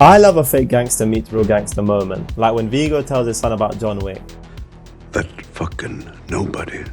I love a fake gangster meets real gangster moment, like when Vigo tells his son about John Wick. That fucking nobody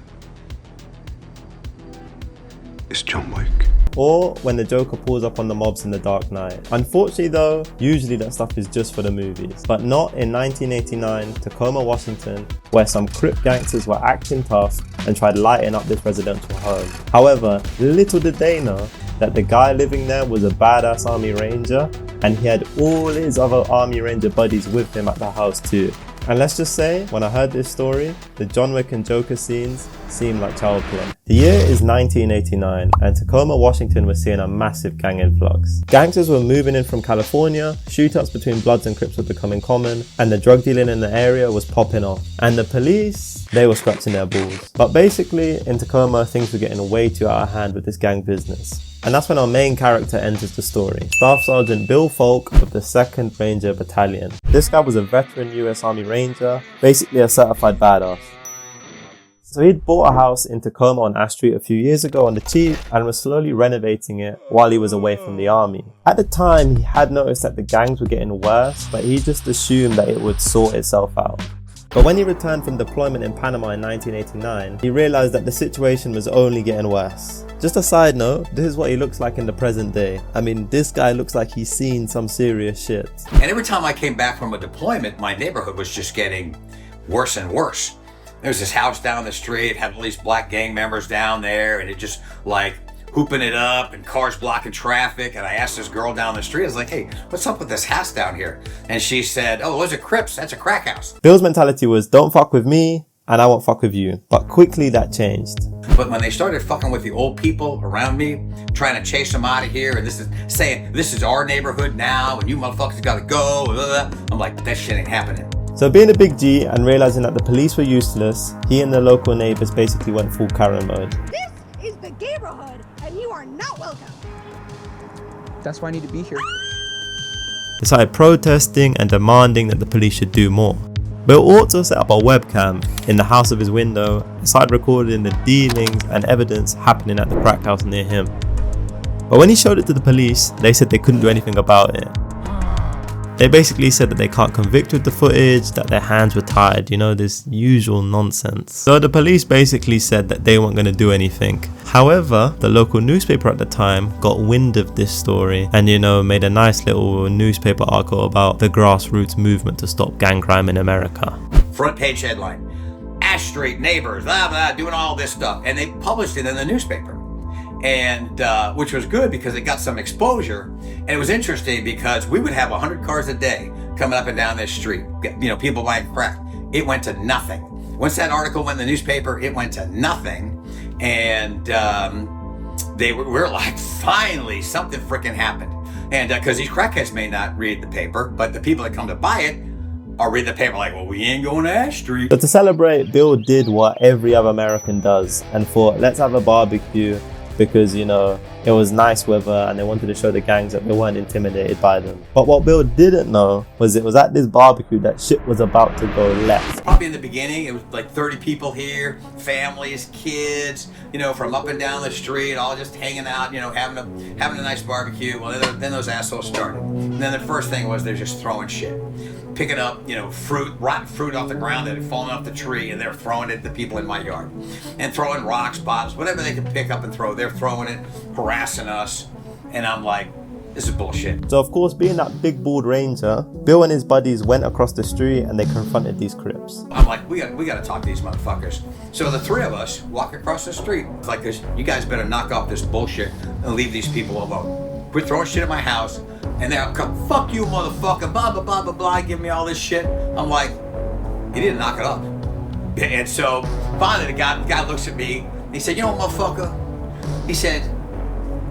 is John Wick. Or when the Joker pulls up on the mobs in The Dark Knight. Unfortunately though, usually that stuff is just for the movies. But not in 1989, Tacoma, Washington, where some Crip gangsters were acting tough and tried lighting up this residential home. However, little did they know that the guy living there was a badass Army Ranger, and he had all his other Army Ranger buddies with him at the house too. And let's just say, when I heard this story, the John Wick and Joker scenes seemed like child play. The year is 1989, and Tacoma, Washington was seeing a massive gang influx. Gangsters were moving in from California, shootouts between Bloods and Crips were becoming common, and the drug dealing in the area was popping off. And the police, they were scratching their balls. But basically, in Tacoma, things were getting way too out of hand with this gang business. And that's when our main character enters the story. Staff Sergeant Bill Falk of the 2nd Ranger Battalion. This guy was a veteran US Army Ranger, basically a certified badass. So he'd bought a house in Tacoma on Ash Street a few years ago on the cheap and was slowly renovating it while he was away from the army. At the time, he had noticed that the gangs were getting worse, but he just assumed that it would sort itself out. But when he returned from deployment in Panama in 1989, he realized that the situation was only getting worse. Just a side note, this is what he looks like in the present day. I mean, this guy looks like he's seen some serious shit. And every time I came back from a deployment, my neighborhood was just getting worse and worse. There was this house down the street, had all these black gang members down there, and it just like hooping it up and cars blocking traffic. And I asked this girl down the street, I was like, hey, what's up with this house down here? And she said, oh, those are Crips, that's a crack house. Bill's mentality was, don't fuck with me, and I won't fuck with you. But quickly that changed. But when they started fucking with the old people around me, trying to chase them out of here, and this is saying, this is our neighborhood now, and you motherfuckers gotta go, blah, blah, blah. I'm like, that shit ain't happening. So being a big G and realizing that the police were useless, he and the local neighbors basically went full Karen mode. This is the neighborhood, and you are not welcome. That's why I need to be here. They started protesting and demanding that the police should do more. Bill also set up a webcam in the house of his window and started recording the dealings and evidence happening at the crack house near him. But when he showed it to the police, they said they couldn't do anything about it. They basically said that they can't convict with the footage, that their hands were tied, you know, this usual nonsense. So the police basically said that they weren't going to do anything. However, the local newspaper at the time got wind of this story and, you know, made a nice little newspaper article about the grassroots movement to stop gang crime in America. Front page headline, Ash Street neighbors, blah, blah, doing all this stuff. And they published it in the newspaper. And which was good because it got some exposure. And it was interesting because we would have 100 cars a day coming up and down this street, you know, people buying crack. It went to nothing. Once that article went in the newspaper, it went to nothing. And we're like, finally, something freaking happened. And because these crackheads may not read the paper, but the people that come to buy it are read the paper like, well, we ain't going to Ash Street. But to celebrate, Bill did what every other American does and thought, let's have a barbecue. Because, you know, it was nice weather and they wanted to show the gangs that they weren't intimidated by them. But what Bill didn't know was it was at this barbecue that shit was about to go left. Probably in the beginning, it was like 30 people here, families, kids, you know, from up and down the street, all just hanging out, you know, having a nice barbecue. Well, then those assholes started. And then the first thing was they're just throwing shit. Picking up, you know, rotten fruit off the ground that had fallen off the tree, and they're throwing it at the people in my yard. And throwing rocks, bottles, whatever they can pick up and throw, they're throwing it, harassing us. And I'm like, this is bullshit. So of course, being that big bald ranger, Bill and his buddies went across the street and they confronted these Crips. I'm like, we got to talk to these motherfuckers. So the three of us walk across the street. It's like, you guys better knock off this bullshit and leave these people alone. Quit throwing shit at my house. And they're come, fuck you, motherfucker, blah, blah, blah, blah, blah, give me all this shit. I'm like, you need to knock it up. And so finally the guy looks at me, and he said, you know what, motherfucker? He said,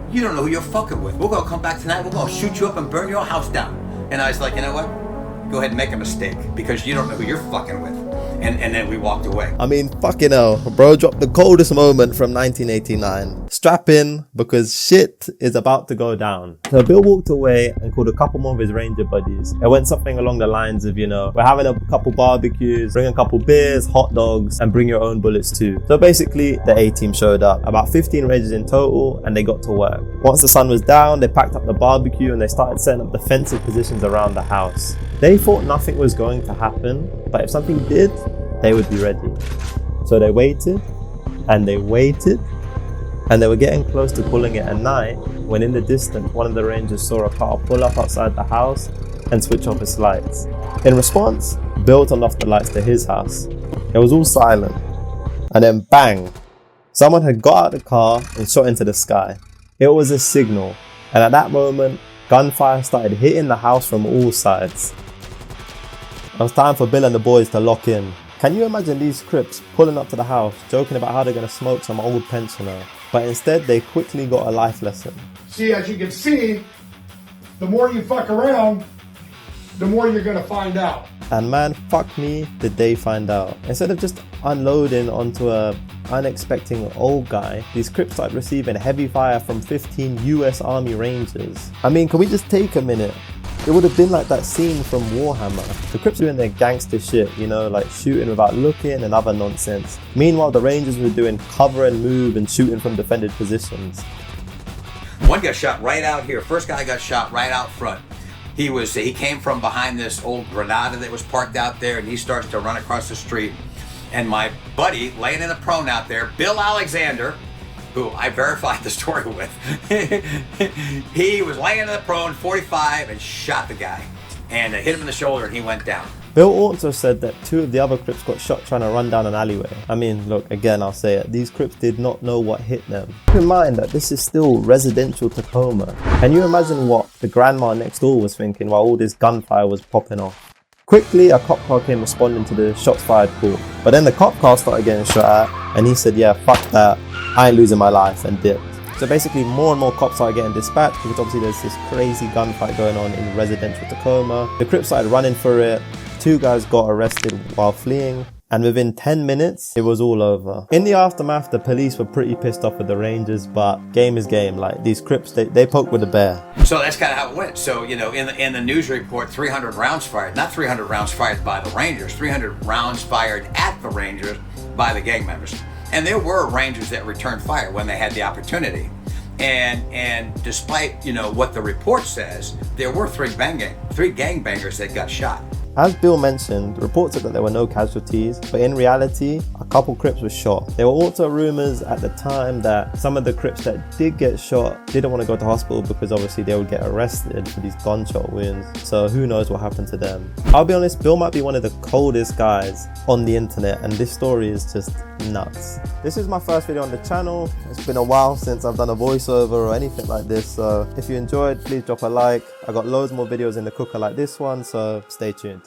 you don't know who you're fucking with. We're gonna come back tonight, we're gonna shoot you up and burn your house down. And I was like, you know what? Go ahead and make a mistake, because you don't know who you're fucking with. And then we walked away. I mean, fucking hell, bro dropped the coldest moment from 1989. Strap in, because shit is about to go down. So Bill walked away and called a couple more of his Ranger buddies. It went something along the lines of, we're having a couple barbecues, bring a couple beers, hot dogs, and bring your own bullets too. So basically, the A-team showed up. About 15 Rangers in total, and they got to work. Once the sun was down, they packed up the barbecue and they started setting up defensive positions around the house. They thought nothing was going to happen, but if something did, they would be ready. So they waited, and they waited, and they were getting close to calling it a night when in the distance, one of the Rangers saw a car pull up outside the house and switch off its lights. In response, Bill turned off the lights to his house. It was all silent. And then bang! Someone had got out of the car and shot into the sky. It was a signal, and at that moment, gunfire started hitting the house from all sides. It was time for Bill and the boys to lock in. Can you imagine these Crips pulling up to the house, joking about how they're going to smoke some old pensioner? But instead, they quickly got a life lesson. See, as you can see, the more you fuck around, the more you're going to find out. And man, fuck me, did they find out. Instead of just unloading onto a unexpected old guy, these Crips started receiving heavy fire from 15 US Army Rangers. I mean, can we just take a minute? It would have been like that scene from Warhammer. The Crips doing their gangster shit, like shooting without looking and other nonsense. Meanwhile, the Rangers were doing cover and move and shooting from defended positions. One got shot right out here. First guy got shot right out front. He came from behind this old Granada that was parked out there, and he starts to run across the street. And my buddy, laying in the prone out there, Bill Alexander, who I verified the story with, he was laying in the prone, 45, and shot the guy. And hit him in the shoulder, and he went down. Bill also said that 2 of the other Crips got shot trying to run down an alleyway. I mean, look, again, I'll say it. These Crips did not know what hit them. Keep in mind that this is still residential Tacoma. Can you imagine what the grandma next door was thinking while all this gunfire was popping off? Quickly, a cop car came responding to the shots fired call. But then the cop car started getting shot at, and he said, yeah, fuck that. I ain't losing my life, and dipped. So basically, more and more cops started getting dispatched because obviously there's this crazy gunfight going on in residential Tacoma. The Crips started running for it. 2 guys got arrested while fleeing, and within 10 minutes, it was all over. In the aftermath, the police were pretty pissed off with the Rangers, but game is game. Like, these Crips, they poked with a bear. So that's kind of how it went. So, in the news report, 300 rounds fired. Not 300 rounds fired by the Rangers, 300 rounds fired at the Rangers by the gang members. And there were Rangers that returned fire when they had the opportunity. And despite, what the report says, there were 3 gangbangers that got shot. As Bill mentioned, reports said that there were no casualties, but in reality, a couple Crips were shot. There were also rumors at the time that some of the Crips that did get shot didn't want to go to hospital because obviously they would get arrested for these gunshot wounds. So who knows what happened to them. I'll be honest, Bill might be one of the coldest guys on the internet, and this story is just nuts. This is my first video on the channel. It's been a while since I've done a voiceover or anything like this, so if you enjoyed, please drop a like. I got loads more videos in the cooker like this one, so stay tuned.